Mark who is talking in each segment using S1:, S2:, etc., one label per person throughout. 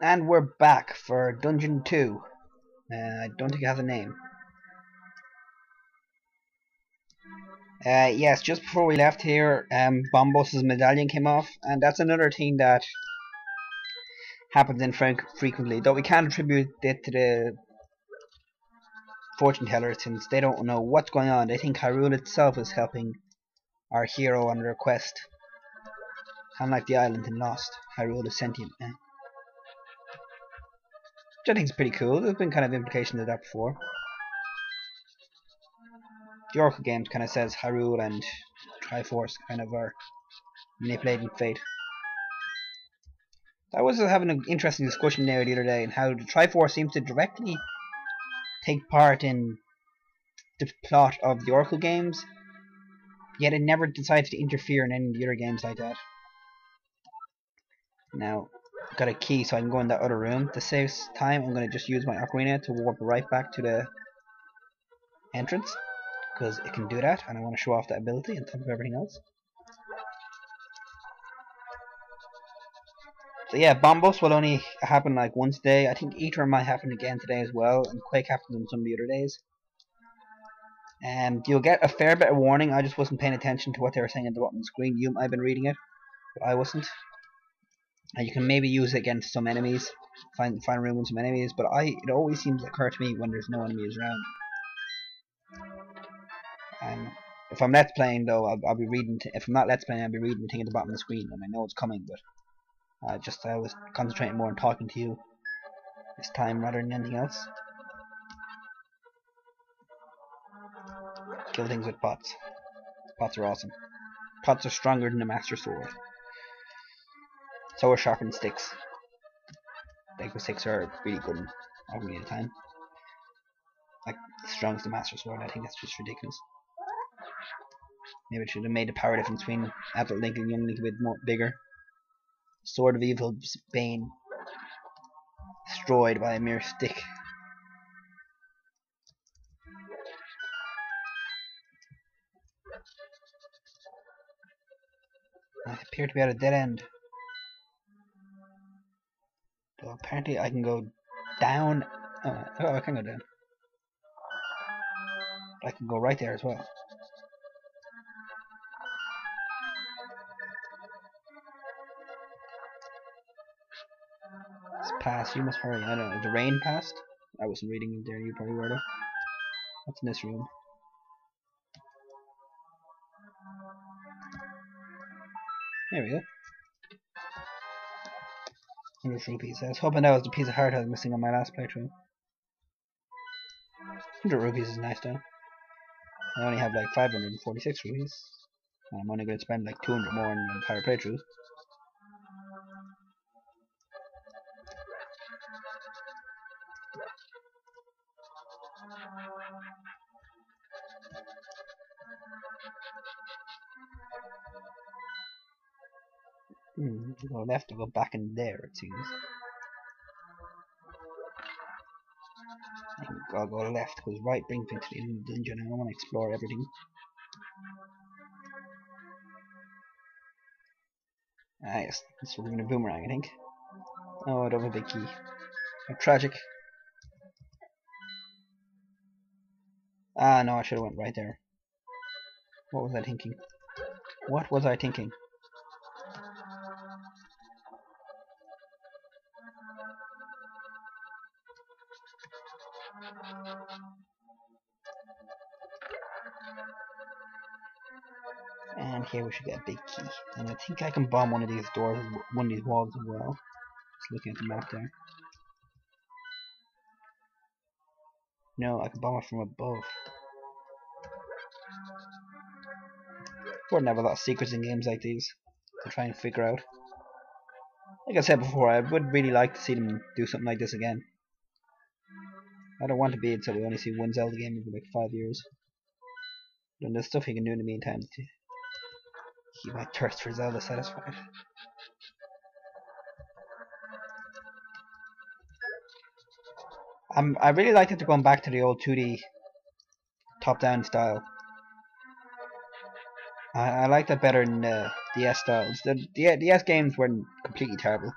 S1: And we're back for Dungeon 2. I don't think it has a name. Yes, just before we left here, Bombos's medallion came off, and that's another thing that happens infrequently. Though we can't attribute it to the fortune teller since they don't know what's going on. They think Hyrule itself is helping our hero on their quest. Kind of like the island in Lost. Hyrule is sentient. Which I think is pretty cool. There's been kind of implications of that before. The Oracle games kind of says Hyrule and Triforce kind of are manipulating fate. I was having an interesting discussion there the other day on how the Triforce seems to directly take part in the plot of the Oracle games, yet it never decides to interfere in any of the other games like that. Now, I've got a key so I can go in that other room. To save time, I'm going to just use my ocarina to warp right back to the entrance, because it can do that, and I want to show off that ability on top of everything else. So yeah, Bombos will only happen like once a day. I think Ether might happen again today as well, and Quake happens on some of the other days. And you'll get a fair bit of warning. I just wasn't paying attention to what they were saying at the bottom of the screen. You might have been reading it, but I wasn't. And you can maybe use it against some enemies, find room with some enemies. But it always seems to occur to me when there's no enemies around. If I'm let's playing though, I'll be reading. If I'm not let's playing, I'll be reading the thing at the bottom of the screen, and I know it's coming. But I was concentrating more on talking to you this time rather than anything else. Kill things with pots. Pots are awesome. Pots are stronger than the Master Sword. So are sharpened sticks. Deku sticks are really good in Ocarina of Time. Like, as strong as the Master Sword, I think that's just ridiculous. Maybe it should have made the power difference between Adult Link and Young Link a bit more bigger. Sword of Evil's Bane. Destroyed by a mere stick. I appear to be at a dead end. So apparently I can go down. Oh, I can go down. But I can go right there as well. It's past. You must hurry. I don't know. The rain passed? I wasn't reading it there. You probably were though. What's in this room? There we go. 100 rupees. I was hoping that was the piece of heart I was missing on my last playthrough. 100 rupees is nice though. I only have like 546 rupees. And I'm only going to spend like 200 more in the entire playthrough. To go left to go back in there, it seems. I think I'll go left because right brings me to the end of the dungeon and I want to explore everything. Ah yes, this will be a boomerang I think. Oh, I don't have a big key. How tragic. Ah no, I should have went right there. What was I thinking? What was I thinking? And here we should get a big key. And I think I can bomb one of these doors, one of these walls as well. Just looking at the map there. No, I can bomb it from above. Wouldn't have a lot of secrets in games like these to try and figure out. Like I said before, I would really like to see them do something like this again. I don't want to be until we only see one Zelda game every like 5 years. Then there's stuff you can do in the meantime to keep my thirst for Zelda satisfied. I really like that they're going back to the old 2D top-down style. I like that better than the DS styles. The DS games were completely terrible.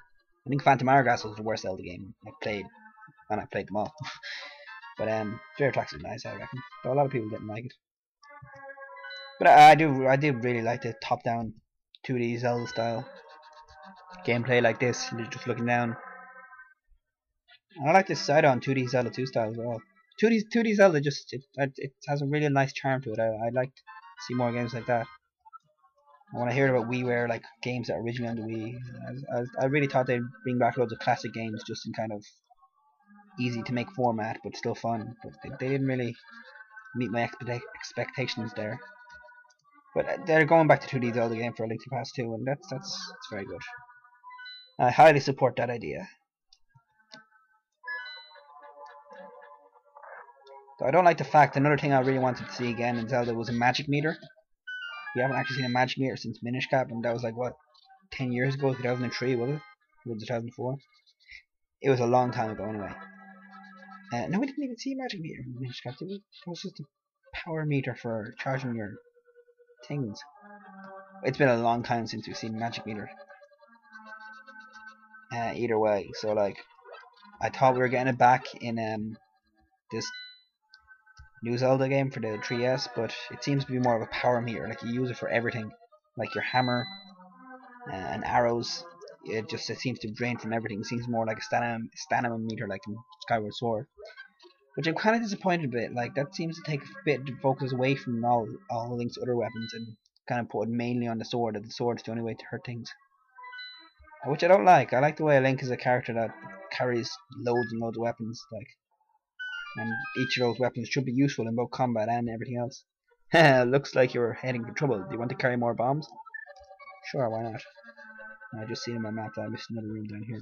S1: I think Phantom Hourglass was the worst Zelda game I played, and I played them all. But Spirit Tracks is nice, I reckon. Though a lot of people didn't like it. But I did really like the top-down 2D Zelda style gameplay like this. You're just looking down. And I like this side-on 2D Zelda 2 style as well. 2D Zelda just it has a really nice charm to it. I'd like to see more games like that. And when I heard about WiiWare, like games that are originally on the Wii, I really thought they'd bring back loads of classic games just in kind of easy to make format, but still fun. But they didn't really meet my expectations there. But they're going back to 2D Zelda game for A Link to the Past 2, and that's very good. I highly support that idea. So I don't like the fact another thing I really wanted to see again in Zelda was a magic meter. We haven't actually seen a magic meter since Minish Cap, and that was like what 10 years ago, 2003 was it? Or 2004? It was a long time ago anyway. No, we didn't even see a magic meter in Minish Cap, did we? It was just a power meter for charging your things. It's been a long time since we've seen a magic meter. Either way, so like I thought we were getting it back in this new Zelda game for the 3DS, but it seems to be more of a power meter. Like you use it for everything, like your hammer and arrows. It seems to drain from everything. It seems more like a stamina meter, like in Skyward Sword, which I'm kind of disappointed a bit. Like that seems to take a bit of focus away from all Link's other weapons and kind of put it mainly on the sword. That the sword's the only way to hurt things, which I don't like. I like the way Link is a character that carries loads and loads of weapons, like, and each of those weapons should be useful in both combat and everything else. Looks like you're heading for trouble. Do you want to carry more bombs? Sure, why not? I just seen in my map that I missed another room down here.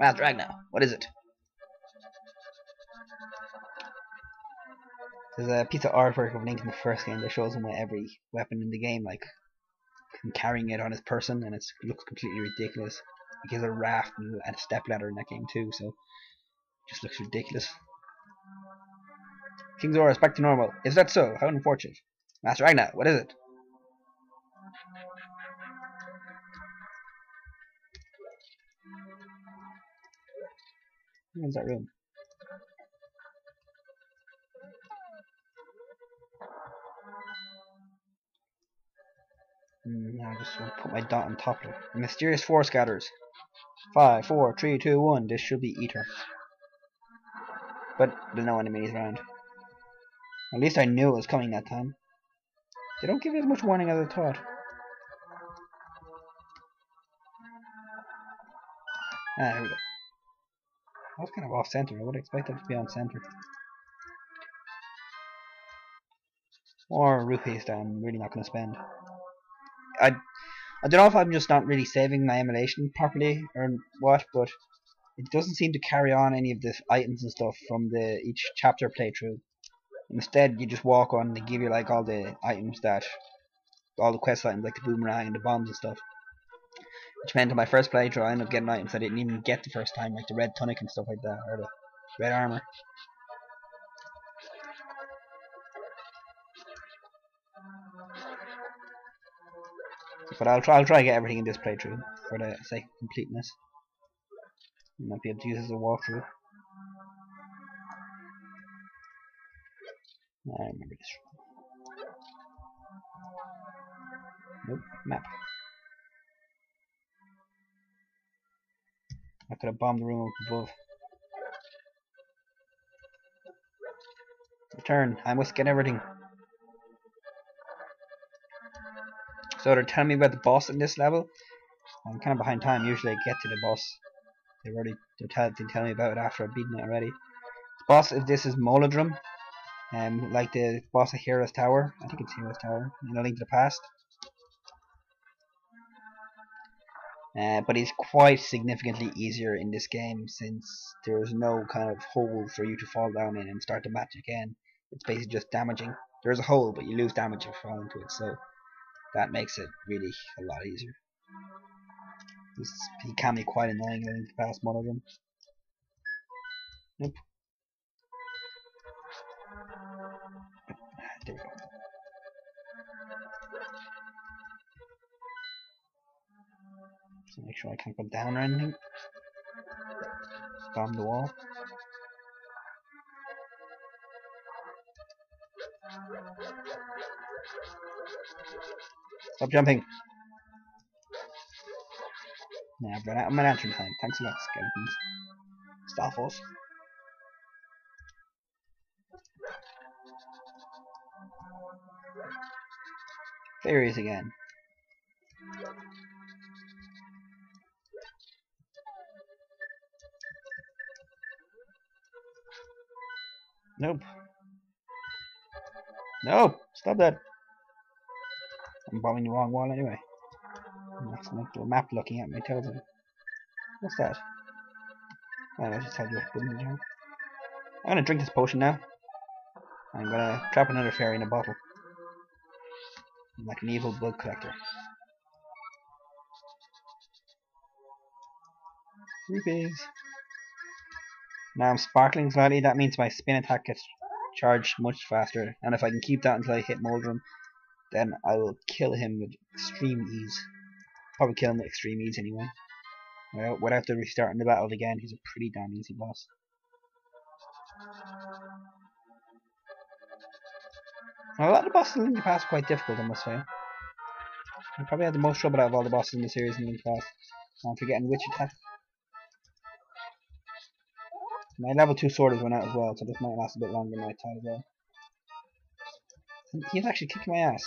S1: Master Ragnar, what is it? There's a piece of artwork of Link in the first game that shows him with every weapon in the game, like him carrying it on his person, and it looks completely ridiculous. He has a raft and a stepladder in that game too, so it just looks ridiculous. King Zora is back to normal. Is that so? How unfortunate. Master Ragnar, what is it? Where's that room? I just want to put my dot on top of it. Mysterious force gathers. 5, 4, 3, 2, 1. This should be Ether. But there's no enemies around. At least I knew it was coming that time. They don't give you as much warning as I thought. Here we go. That was kind of off center. I would expect it to be on center. Or rupees that I'm really not going to spend. I don't know if I'm just not really saving my emulation properly or what, but it doesn't seem to carry on any of the items and stuff from each chapter playthrough. Instead, you just walk on and they give you like all the items all the quest items like the boomerang and the bombs and stuff. Which meant in my first playthrough I ended up getting items I didn't even get the first time, like the red tunic and stuff like that, or the red armor. But I'll try to get everything in this playthrough for the sake of completeness. You might be able to use it as a walkthrough. I remember this room. Nope, map. I could have bombed the room up above. Return. I must get everything. So they're telling me about the boss in this level. I'm kind of behind time. Usually I get to the boss. They're telling me about it after I've beaten it already. The boss of this is Molodrum. Like the boss of Hero's Tower. I think it's Hero's Tower in A Link to the Past. But he's quite significantly easier in this game since there's no kind of hole for you to fall down in and start the match again. It's basically just damaging. There's a hole, but you lose damage if you fall into it, so that makes it really a lot easier. He can be quite annoying in the past Molodrum. Nope. There we go. So make sure I can't go down or anything. Bomb the wall. Stop jumping! Now I've run out of my lantern time. Thanks a lot, skeletons. Staffos. Fairies again. Nope. Nope! Stop that! I'm bombing the wrong wall anyway. That's the map looking at me tells me. What's that? Oh, I just told you what button to jump. I'm gonna drink this potion now. I'm gonna trap another fairy in a bottle. I'm like an evil bug collector. Rupees. Now I'm sparkling slightly, that means my spin attack gets charged much faster, and if I can keep that until I hit Moldrum, then I will kill him with extreme ease. Probably kill him with extreme ease anyway. Without the restarting the battle again, he's a pretty damn easy boss. Well, a lot of the bosses in Link Pass are quite difficult, I must say. I probably had the most trouble out of all the bosses in the series in Link Pass. I'm forgetting which attack. My level 2 sword has run out as well, so this might last a bit longer than I thought as well. He's actually kicking my ass.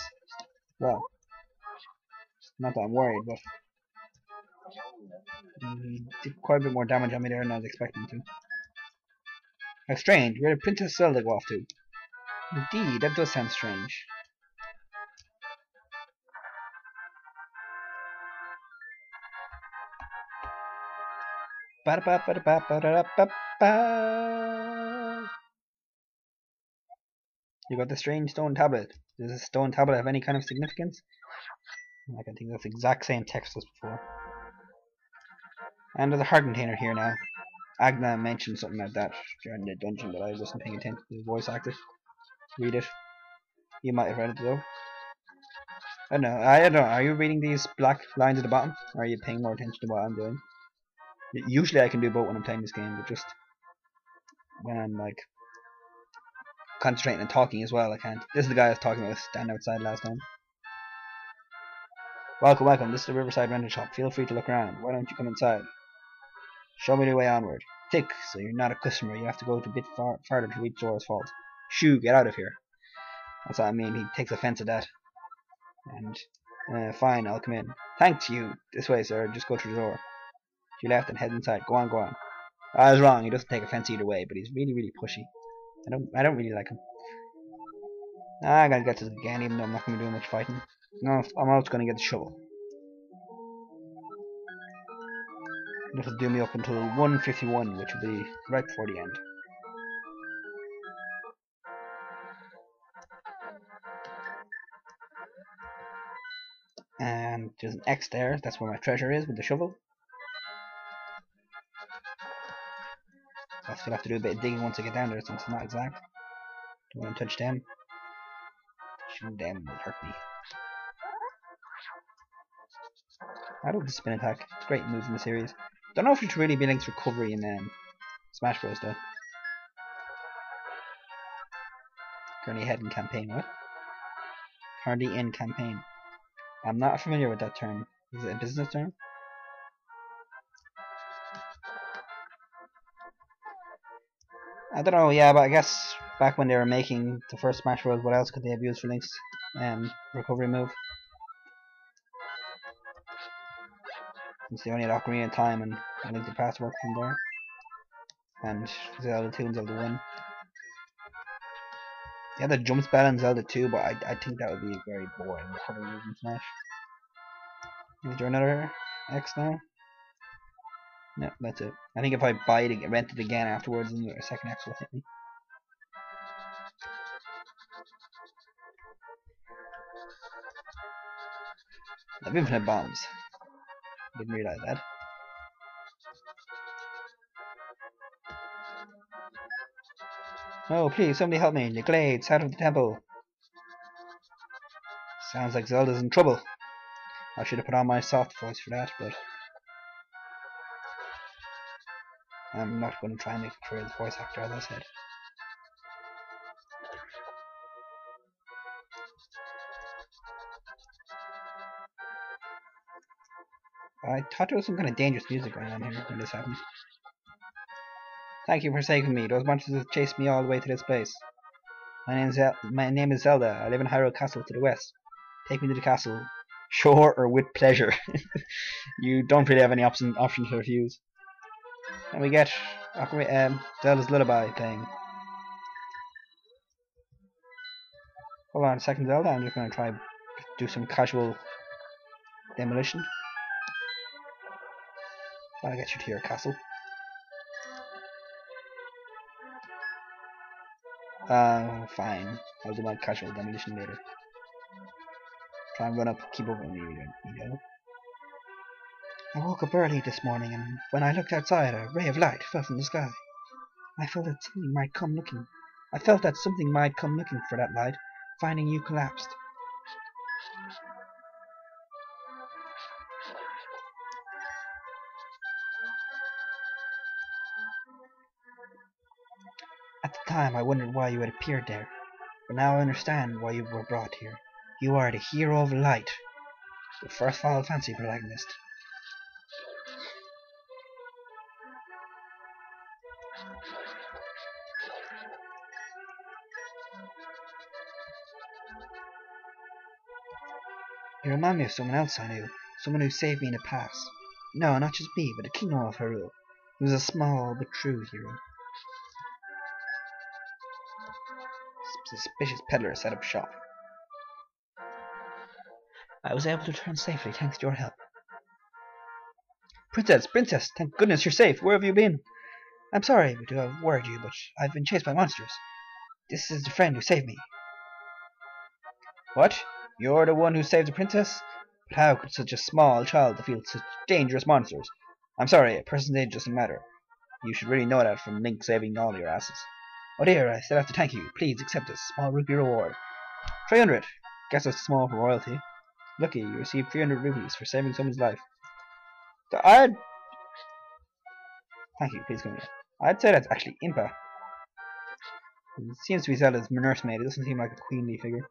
S1: Well, not that I'm worried, but he did quite a bit more damage on me there than I was expecting to. How strange, where did Princess Zelda go off to? Indeed, that does sound strange. You got the strange stone tablet. Does this stone tablet have any kind of significance? I can think that's the exact same text as before. And there's a heart container here now. Agna mentioned something like that during the dungeon, but I wasn't paying attention to the voice actor. Read it. You might have read it though. I don't know. Are you reading these black lines at the bottom, or are you paying more attention to what I'm doing? Usually I can do both when I'm playing this game, but just when I'm like concentrating and talking as well, I can't. This is the guy I was talking about standing outside last time. Welcome, welcome. This is the Riverside Rental Shop. Feel free to look around. Why don't you come inside? Show me the way onward. Tick, so you're not a customer. You have to go a bit farther to reach Zora's Fault. Shoo, get out of here. That's what I mean. He takes offense at that. And, fine, I'll come in. Thanks you. This way, sir. Just go through the door. To your left and head inside. Go on, go on. I was wrong. He doesn't take offense either way, but he's really, really pushy. I don't really like him. I gotta get to the again, even though I'm not gonna do much fighting. No, I'm also gonna get the shovel. This will do me up until 151, which will be right before the end. And there's an X there. That's where my treasure is with the shovel. I'll still have to do a bit of digging once I get down there, since it's not exact. Don't want to touch them. Touching them will hurt me. I love the spin attack. It's a great move in the series. Don't know if it should really be Link's recovery in Smash Bros. Though. Currently ahead in campaign, what? Currently in campaign. I'm not familiar with that term. Is it a business term? I don't know, yeah, but I guess back when they were making the first Smash Bros, what else could they have used for Link's recovery move? Since they only had Ocarina of Time and Link to the Past worked from there. And Zelda 2 and Zelda 1. Yeah, the jump spell in Zelda 2, but I think that would be a very boring recovery move in Smash. Is there another X now? No, that's it. I think if I buy it, rent it again afterwards, then a second X will hit me. I have infinite bombs. Didn't realize that. Oh, please, somebody help me. The glades, out of the temple. Sounds like Zelda's in trouble. I should have put on my soft voice for that, but I'm not going to try and make a career as a voice actor, as I said. I thought there was some kind of dangerous music going on here when this happened. Thank you for saving me. Those monsters have chased me all the way to this place. My name is Zelda. I live in Hyrule Castle to the west. Take me to the castle. Sure or with pleasure. You don't really have any option to refuse. And we get Zelda's Lullaby playing. Hold on a second, Zelda. I'm just going to try do some casual demolition. I'll get you to your castle. Fine. I'll do my casual demolition later. Try and run up, keep up with me, you know. I woke up early this morning, and when I looked outside, a ray of light fell from the sky. I felt that something might come looking. For that light, finding you collapsed. At the time, I wondered why you had appeared there, but now I understand why you were brought here. You are the hero of light, the first Final Fantasy protagonist. You remind me of someone else I knew, someone who saved me in the past. No, not just me, but the kingdom of Hyrule. He was a small but true hero. Suspicious peddler set up shop. I was able to return safely thanks to your help. Princess, thank goodness you're safe. Where have you been? I'm sorry to have worried you, but I've been chased by monsters. This is the friend who saved me. What? You're the one who saved the princess? But how could such a small child defeat such dangerous monsters? I'm sorry, a person's age doesn't matter. You should really know that from Link saving all your asses. Oh dear, I still have to thank you. Please accept this small rupee reward. 300. Guess that's small for royalty. Lucky, you received 300 rupees for saving someone's life. Thank you, please come here. I'd say that's actually Impa. It seems to be Zelda's nursemaid. It doesn't seem like a queenly figure.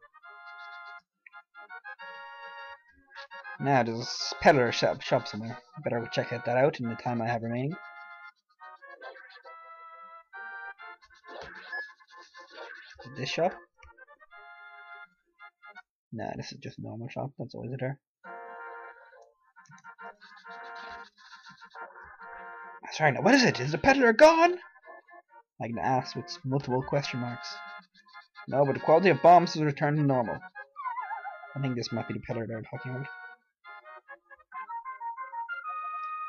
S1: Now, there's a peddler shop somewhere. Better go check that out in the time I have remaining. This shop? Nah, this is just a normal shop. That's always there. Sorry, now what is it? Is the peddler gone? I can ask with multiple question marks. No, but the quality of bombs has returned to normal. I think this might be the peddler they're talking about.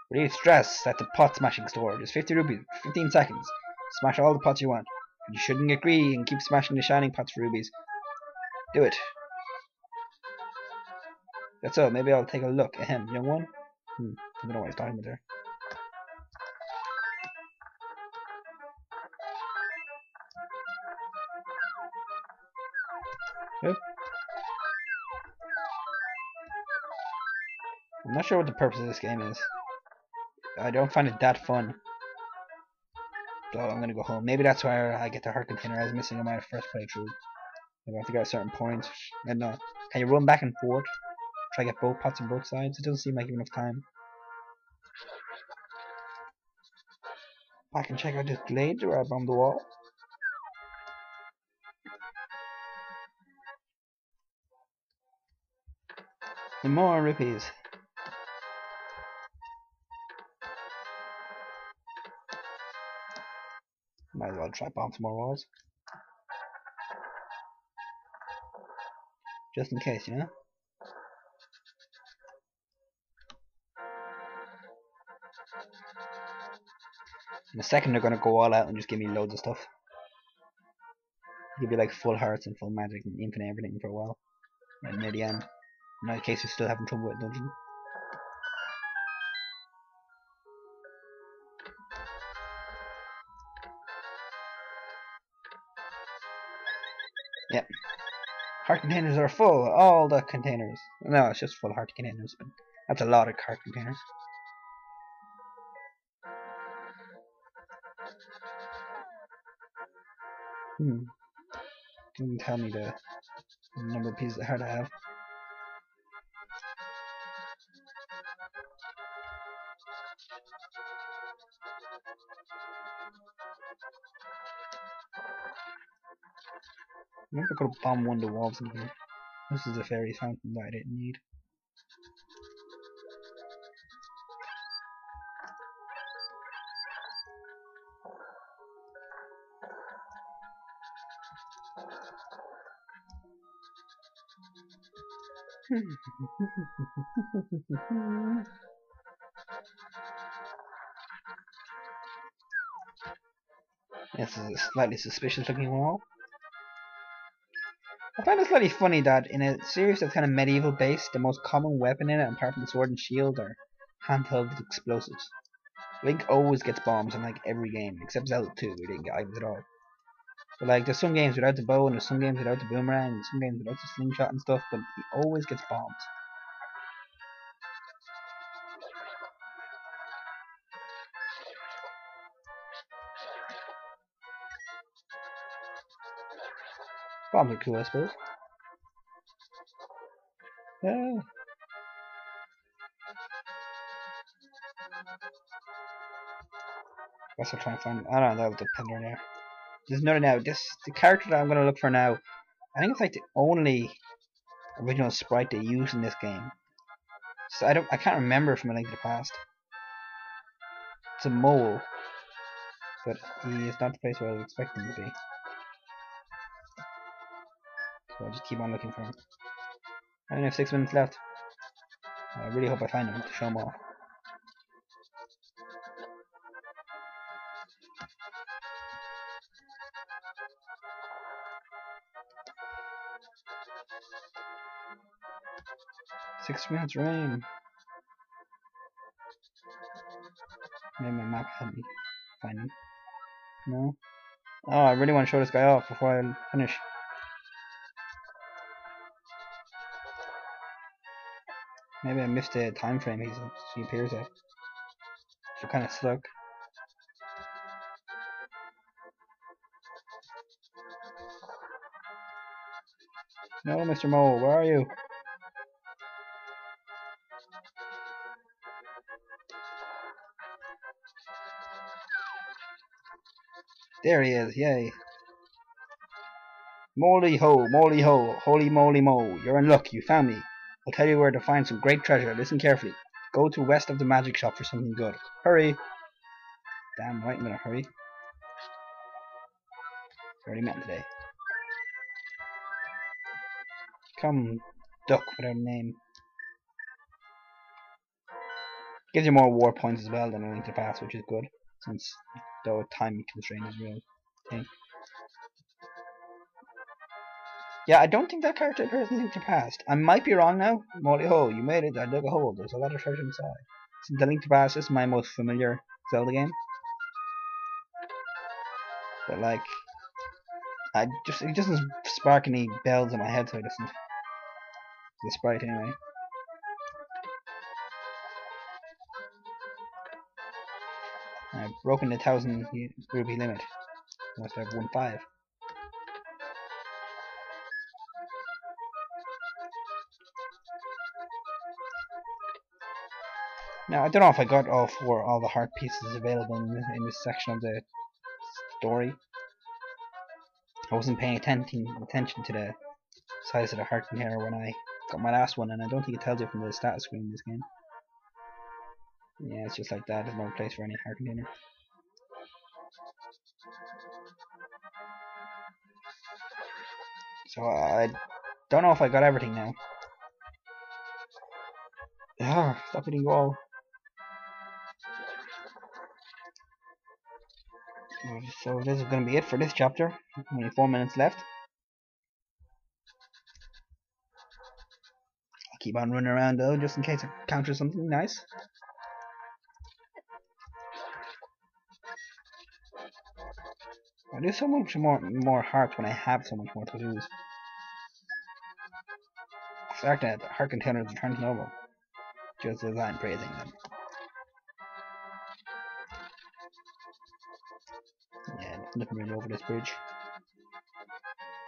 S1: Relieve stress at the pot smashing store. Just 50 rupees, 15 seconds. Smash all the pots you want. But you shouldn't get greedy and keep smashing the shining pots for rubies. Do it. That's all. Maybe I'll take a look. Ahem, young one. I don't know what he's talking about there. Yep. I'm not sure what the purpose of this game is. I don't find it that fun. So I'm gonna go home. Maybe that's where I get the heart container I was missing in my first playthrough. I have to get a certain point. I don't know. Can you run back and forth? Try to get both pots on both sides? It doesn't seem like enough time. I can check out this glade right on the wall. And more rupees. Might as well try bomb some more walls. Just in case, you know? In a second they're gonna go all out and just give me loads of stuff. Give you like full hearts and full magic and infinite everything for a while. And near the end. In that case you're still having trouble with dungeon. Yep. Heart containers are full. All the containers. No, it's just full heart containers, but that's a lot of heart containers. Didn't tell me the number of pieces of heart I have. I wonder if I could have bombed one of the walls in here. This is a fairy fountain that I didn't need. This is a slightly suspicious looking wall. I find it slightly funny that in a series that's kind of medieval based, the most common weapon in it, apart from the sword and shield, are handheld explosives. Link always gets bombs in like every game, except Zelda 2, we didn't get items at all. But like, there's some games without the bow, and there's some games without the boomerang, and some games without the slingshot and stuff, but he always gets bombs. Bombs are cool, I suppose. Yeah. Guess I'll try and find. I don't know, that was the pillar there. There's another now. The character that I'm gonna look for now. I think it's like the only original sprite they use in this game. So I can't remember from A Link to the Past. It's a mole, but he is not the place where I was expecting him to be. So I'll just keep on looking for him. I only have 6 minutes left. I really hope I find him to show him off. Six minutes remain. Maybe my map helped me find him. No? Oh, I really want to show this guy off before I finish. Maybe I missed the time frame he appears at. So kind of stuck. No, Mr. Mole, where are you? There he is, yay. Moly ho, holy moly mo. You're in luck, you found me. I'll tell you where to find some great treasure. Listen carefully. Go to west of the magic shop for something good. Hurry! Damn right I'm gonna hurry. Already met today. Come, duck without a name. Gives you more war points as well than A Link to the Past, which is good, since though time constraint is a real thing. Yeah, I don't think that character appears in A Link to the Past. I might be wrong now. Molly ho, you made it. I dug a hole. There's a lot of treasure inside. Since A Link to the Past is my most familiar Zelda game, but like, it doesn't spark any bells in my head, so I listen to the sprite anyway. I've broken the 1,000 rupee limit. I must have won 5. Now I don't know if I got all the heart pieces available in this section of the story. I wasn't paying attention to the size of the heart container when I got my last one, and I don't think it tells you from the status screen in this game. Yeah, it's just like that. There's no place for any heart container. So I don't know if I got everything now. Ah, stop hitting the wall. So this is going to be it for this chapter. Only 4 minutes left. I'll keep on running around though, just in case I encounter something nice. I do so much more hearts when I have so much more to lose. The fact that the heart containers return to normal, just as I'm praising them. Yeah, nothing really over this bridge.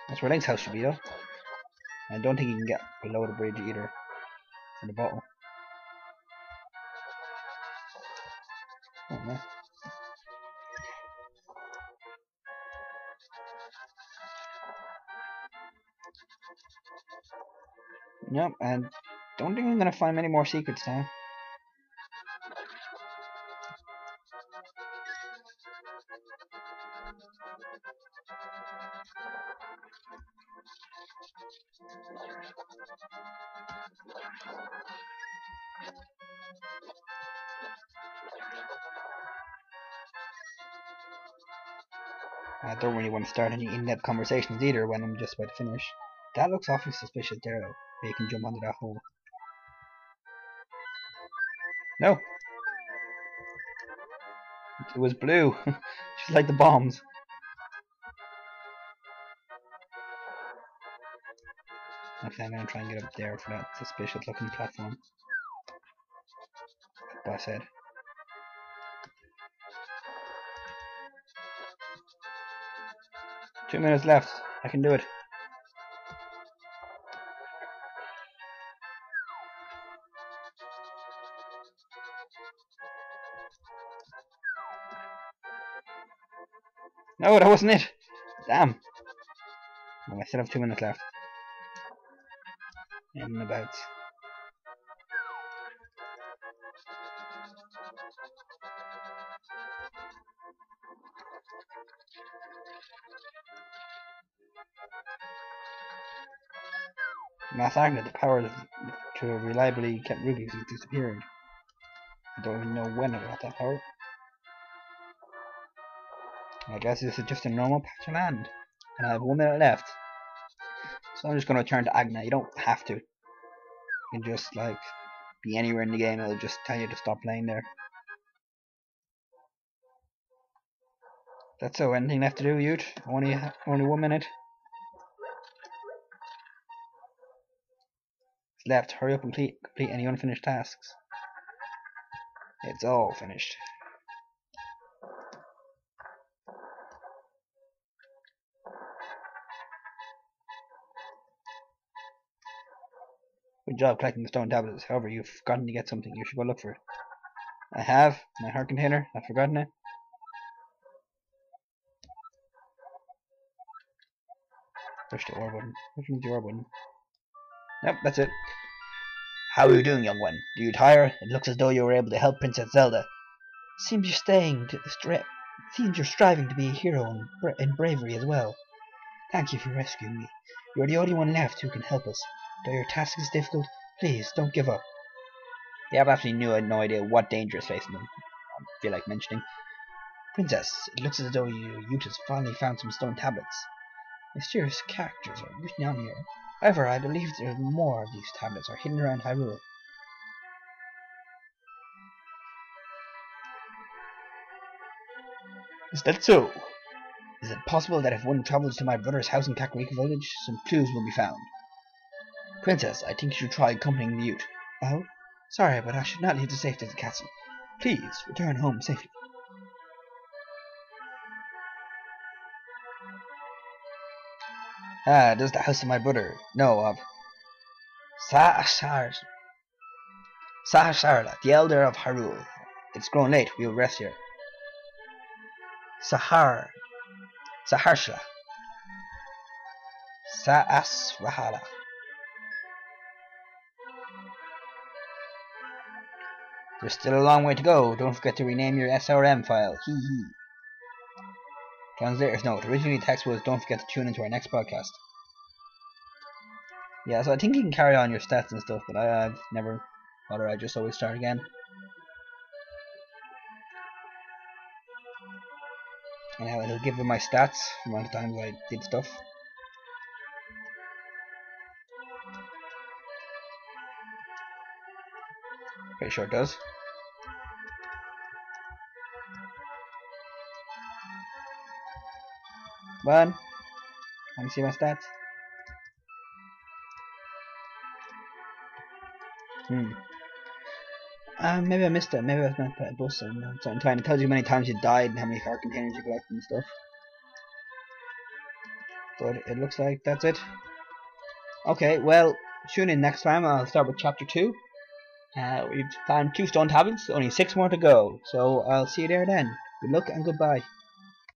S1: That's where Link's house should be though. I don't think you can get below the bridge either from the bottom. Oh no. Yep, and don't think I'm gonna find many more secrets now. I don't really want to start any in-depth conversations either when I'm just about to finish. That looks awfully suspicious there though. You can jump onto that hole. No! It was blue. Just like the bombs. Okay, I'm gonna try and get up there for that suspicious looking platform. Boss head. Two minutes left. I can do it. No, that wasn't it. Damn. Oh, I still have 2 minutes left. In about. Mass Agnet, the power to reliably get rubies has disappeared. I don't even know when I got that power. I guess this is just a normal patch of land. And I have 1 minute left. So I'm just going to return to Agna. You don't have to. You can just, like, be anywhere in the game. It'll just tell you to stop playing there. That's so. Anything left to do, Ute? Only 1 minute. It's left. Hurry up and complete any unfinished tasks. It's all finished. Good job collecting the stone tablets. However, you've forgotten to get something. You should go look for it. I have. My heart container. I've forgotten it. Push the ore button. Which one's the ore button? Nope, that's it. How are you doing, young one? Do you tire? It looks as though you were able to help Princess Zelda. Seems you're striving to be a hero in bravery as well. Thank you for rescuing me. You are the only one left who can help us. Though your task is difficult, please don't give up. They have absolutely no idea what danger is facing them. I feel like mentioning. Princess, it looks as though you just finally found some stone tablets. Mysterious characters are written on here. However, I believe there are more of these tablets are hidden around Hyrule. Is that so? Is it possible that if one travels to my brother's house in Kakariko village, some clues will be found? Princess, I think you should try accompanying the Ute. Oh? Sorry, but I should not leave the safety of the castle. Please, return home safely. Ah, this is the house of my brother. No, of Sahasarla, the elder of Hyrule. It's grown late. We will rest here. Saharsla. Saasrahala. There's still a long way to go. Don't forget to rename your SRM file. Hee hee. Translator's note. Originally the text was don't forget to tune into our next podcast. Yeah, so I think you can carry on your stats and stuff, but I've never bothered. I just always start again. And now it'll give me my stats from all the times I did stuff. Pretty sure it does. One. Let me see my stats. Maybe I missed it. Maybe I was meant to put a bus in at a certain time. It tells you how many times you died and how many car containers you collected and stuff. But it looks like that's it. Okay, well, tune in next time. I'll start with chapter 2. We've found 2 stone tablets, only 6 more to go. So I'll see you there then. Good luck and goodbye.